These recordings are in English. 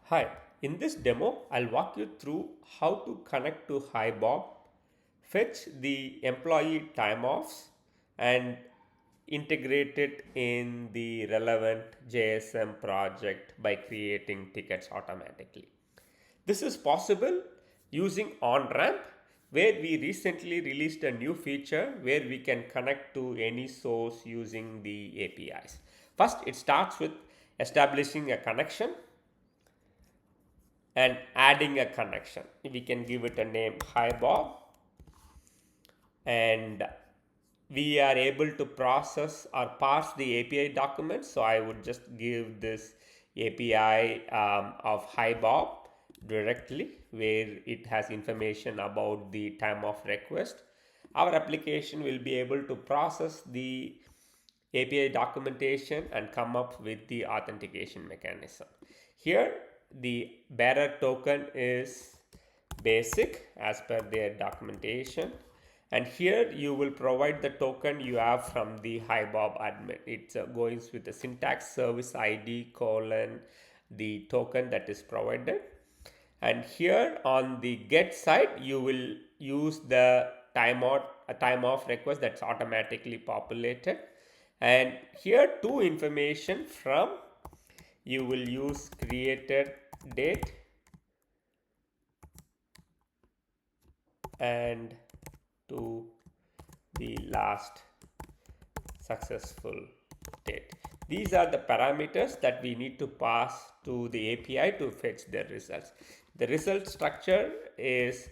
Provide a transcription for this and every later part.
Hi, in this demo, I'll walk you through how to connect to HiBob, fetch the employee time offs, and integrate it in the relevant JSM project by creating tickets automatically. This is possible using OnRamp, where we recently released a new feature where we can connect to any source using the APIs. First, it starts with establishing a connection and adding a connection. We can give it a name HiBob, and we are able to process or parse the API documents. So I would just give this API of HiBob directly, where it has information about the time of request. Our application will be able to process the API documentation and come up with the authentication mechanism. Here, the bearer token is basic as per their documentation, and here you will provide the token you have from the HiBob admin. It's going with the syntax service ID colon the token that is provided, and here on the get side you will use the time off request that's automatically populated, and here two information from you will use created date and to the last successful date. These are the parameters that we need to pass to the API to fetch the results. The result structure is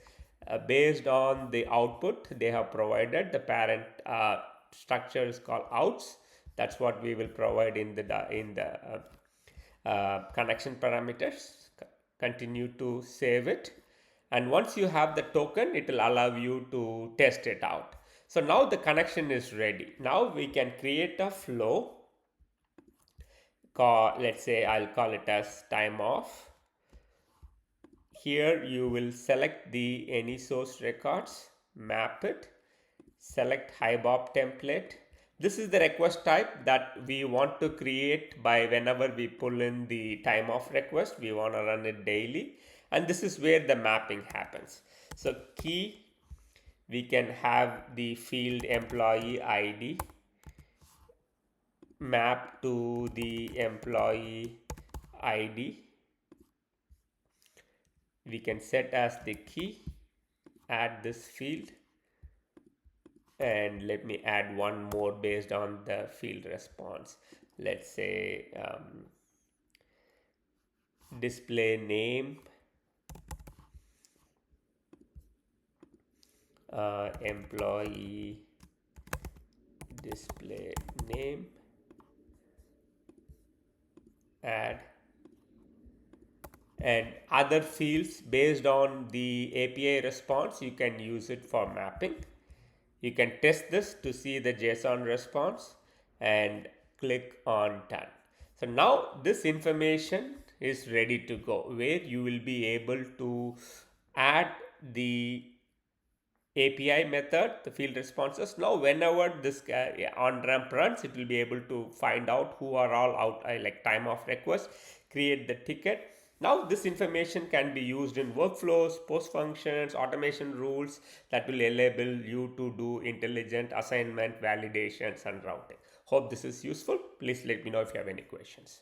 based on the output they have provided. The parent structure is called outs. That's what we will provide in the connection parameters. Continue to save it, and once you have the token, it will allow you to test it out. So now the connection is ready. Now we can create a flow. Let's say I'll call it as time off. Here you will select the Anysource records, map it, select HiBob template. This is the request type that we want to create by whenever we pull in the time off request. We want to run it daily, and this is where the mapping happens. So key, we can have the field employee ID map to the employee ID. We can set as the key, add this field, and let me add one more based on the field response. Let's say display name, employee display name, add, and other fields based on the API response. You can use it for mapping. You can test this to see the JSON response and click on done. So now this information is ready to go, where you will be able to add the API method, the field responses. Now whenever this OnRamp runs, it will be able to find out who are all out, like time of request, create the ticket. Now this information can be used in workflows, post functions, automation rules that will enable you to do intelligent assignment, validations, and routing. Hope this is useful. Please let me know if you have any questions.